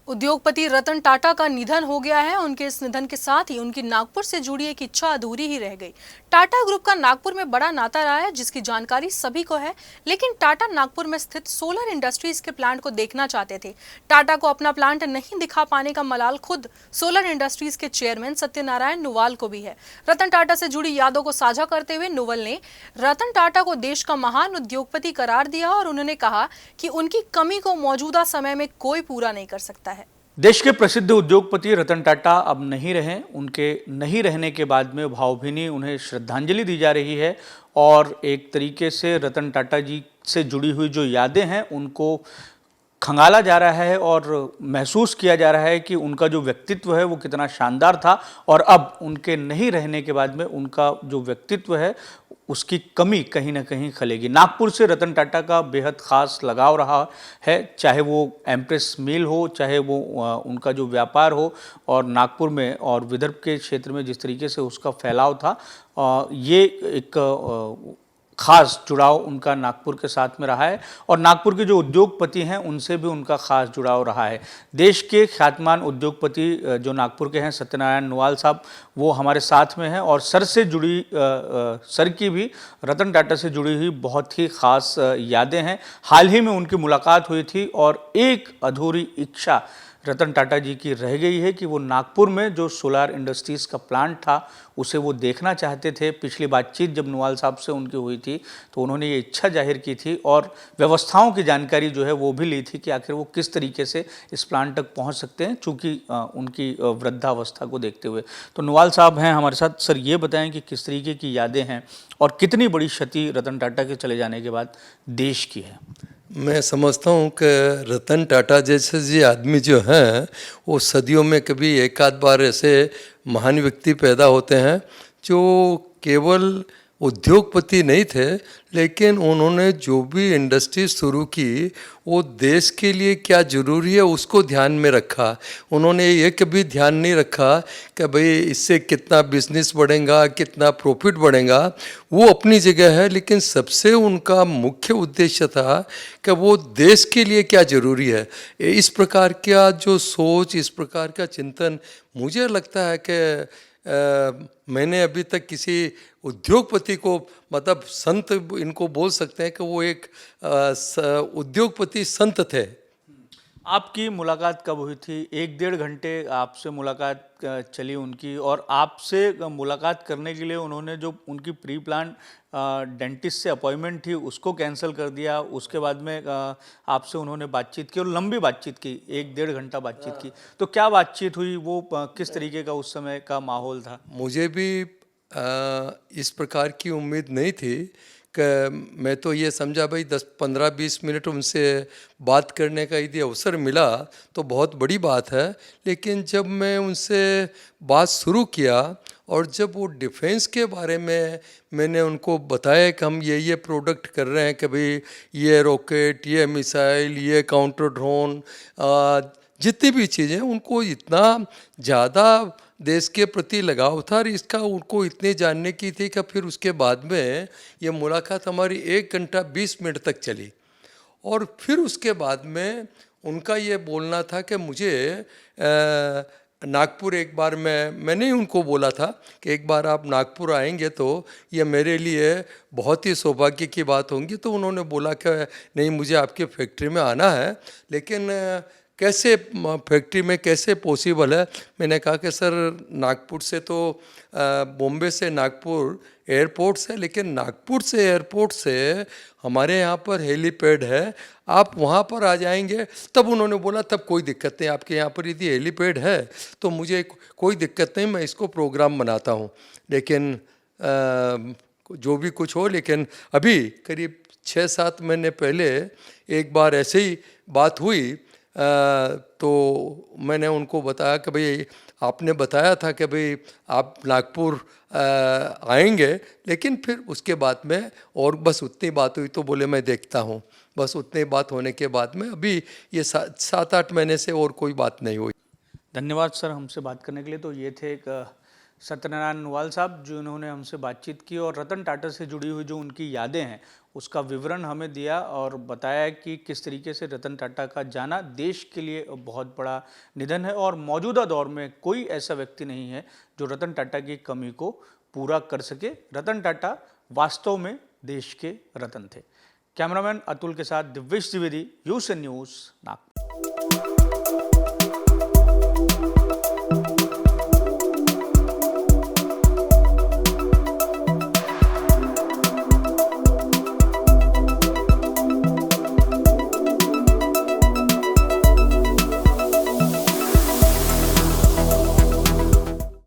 उद्योगपति रतन टाटा का निधन हो गया है। उनके इस निधन के साथ ही उनकी नागपुर से जुड़ी एक इच्छा अधूरी ही रह गई। टाटा ग्रुप का नागपुर में बड़ा नाता रहा है, जिसकी जानकारी सभी को है। लेकिन टाटा नागपुर में स्थित सोलर इंडस्ट्रीज के प्लांट को देखना चाहते थे। टाटा को अपना प्लांट नहीं दिखा पाने का मलाल खुद सोलर इंडस्ट्रीज के चेयरमैन सत्यनारायण नुवाल को भी है। रतन टाटा से जुड़ी यादों को साझा करते हुए नुवल ने रतन टाटा को देश का महान उद्योगपति करार दिया और उन्होंने कहा कि उनकी कमी को मौजूदा समय में कोई पूरा नहीं कर सकता है। देश के प्रसिद्ध उद्योगपति रतन टाटा अब नहीं रहे। उनके नहीं रहने के बाद में भावभीनी उन्हें श्रद्धांजलि दी जा रही है और एक तरीके से रतन टाटा जी से जुड़ी हुई जो यादें हैं उनको खंगाला जा रहा है और महसूस किया जा रहा है कि उनका जो व्यक्तित्व है वो कितना शानदार था और अब उनके नहीं रहने के बाद में उनका जो व्यक्तित्व है उसकी कमी कहीं ना कहीं खलेगी। नागपुर से रतन टाटा का बेहद ख़ास लगाव रहा है, चाहे वो एम्प्रेस मिल हो, चाहे वो उनका जो व्यापार हो और नागपुर में और विदर्भ के क्षेत्र में जिस तरीके से उसका फैलाव था, ये एक खास जुड़ाव उनका नागपुर के साथ में रहा है और नागपुर के जो उद्योगपति हैं उनसे भी उनका खास जुड़ाव रहा है। देश के ख्यातमान उद्योगपति जो नागपुर के हैं सत्यनारायण नुवाल साहब, वो हमारे साथ में हैं और सर से जुड़ी सर की भी रतन टाटा से जुड़ी हुई बहुत ही खास यादें हैं। हाल ही में उनकी मुलाकात हुई थी और एक अधूरी इच्छा रतन टाटा जी की रह गई है कि वो नागपुर में जो सोलार इंडस्ट्रीज़ का प्लांट था उसे वो देखना चाहते थे। पिछली बातचीत जब नुवाल साहब से उनकी हुई थी तो उन्होंने ये इच्छा जाहिर की थी और व्यवस्थाओं की जानकारी जो है वो भी ली थी कि आखिर वो किस तरीके से इस प्लांट तक पहुंच सकते हैं, चूँकि उनकी वृद्धावस्था को देखते हुए। तो नुवाल साहब हैं हमारे साथ। सर, ये बताएं कि किस तरीके की यादें हैं और कितनी बड़ी क्षति रतन टाटा के चले जाने के बाद देश की है। मैं समझता हूँ कि रतन टाटा जैसे जी आदमी जो हैं वो सदियों में कभी एक आध बार ऐसे महान व्यक्ति पैदा होते हैं जो केवल उद्योगपति नहीं थे, लेकिन उन्होंने जो भी इंडस्ट्री शुरू की वो देश के लिए क्या ज़रूरी है उसको ध्यान में रखा। उन्होंने ये कभी ध्यान नहीं रखा कि भाई इससे कितना बिजनेस बढ़ेगा, कितना प्रॉफिट बढ़ेगा। वो अपनी जगह है, लेकिन सबसे उनका मुख्य उद्देश्य था कि वो देश के लिए क्या ज़रूरी है। इस प्रकार का जो सोच, इस प्रकार का चिंतन, मुझे लगता है कि मैंने अभी तक किसी उद्योगपति को, मतलब संत इनको बोल सकते हैं कि वो एक उद्योगपति संत थे। आपकी मुलाकात कब हुई थी? 1-1.5 घंटे आपसे मुलाकात चली उनकी और आपसे मुलाकात करने के लिए उन्होंने जो उनकी प्री प्लान डेंटिस्ट से अपॉइंटमेंट थी उसको कैंसिल कर दिया। उसके बाद में आपसे उन्होंने बातचीत की और लंबी बातचीत की, 1-1.5 घंटा बातचीत की। तो क्या बातचीत हुई, वो किस तरीके का उस समय का माहौल था? मुझे भी इस प्रकार की उम्मीद नहीं थी कि मैं तो ये समझा भाई 10-15-20 मिनट उनसे बात करने का यदि अवसर मिला तो बहुत बड़ी बात है। लेकिन जब मैं उनसे बात शुरू किया और जब वो डिफेंस के बारे में मैंने उनको बताया कि हम ये प्रोडक्ट कर रहे हैं, कि भाई ये रॉकेट, ये मिसाइल, ये काउंटर ड्रोन, जितनी भी चीज़ें, उनको इतना ज़्यादा देश के प्रति लगाव था और इसका उनको इतने जानने की थी कि फिर उसके बाद में ये मुलाकात हमारी 1 घंटा 20 मिनट तक चली। और फिर उसके बाद में उनका ये बोलना था कि मुझे नागपुर एक बार मैंने ही उनको बोला था कि एक बार आप नागपुर आएंगे तो ये मेरे लिए बहुत ही सौभाग्य की बात होगी। तो उन्होंने बोला कि नहीं, मुझे आपके फैक्ट्री में आना है, लेकिन कैसे फैक्ट्री में कैसे पॉसिबल है। मैंने कहा कि सर, नागपुर से तो बॉम्बे से नागपुर एयरपोर्ट से, लेकिन नागपुर से एयरपोर्ट से हमारे यहाँ पर हेलीपैड है, आप वहाँ पर आ जाएंगे। तब उन्होंने बोला तब कोई दिक्कत नहीं, आपके यहाँ पर यदि हेलीपैड है तो मुझे कोई दिक्कत नहीं, मैं इसको प्रोग्राम बनाता हूँ। लेकिन जो भी कुछ हो, लेकिन अभी करीब 6-7 महीने पहले एक बार ऐसे ही बात हुई तो मैंने उनको बताया कि भाई आपने बताया था कि भाई आप नागपुर आएंगे, लेकिन फिर उसके बाद में और बस उतनी बात हुई। तो बोले मैं देखता हूँ। बस उतनी बात होने के बाद में अभी ये 7-8 महीने से और कोई बात नहीं हुई। धन्यवाद सर हमसे बात करने के लिए। तो ये थे एक सत्यनारायण नूवाल साहब जिन्होंने हमसे बातचीत की और रतन टाटा से जुड़ी हुई जो उनकी यादें हैं उसका विवरण हमें दिया और बताया कि किस तरीके से रतन टाटा का जाना देश के लिए बहुत बड़ा निधन है और मौजूदा दौर में कोई ऐसा व्यक्ति नहीं है जो रतन टाटा की कमी को पूरा कर सके। रतन टाटा वास्तव में देश के रतन थे। कैमरामैन अतुल के साथ दिव्येश द्विवेदी, यूएसएन न्यूज़, नागपुर।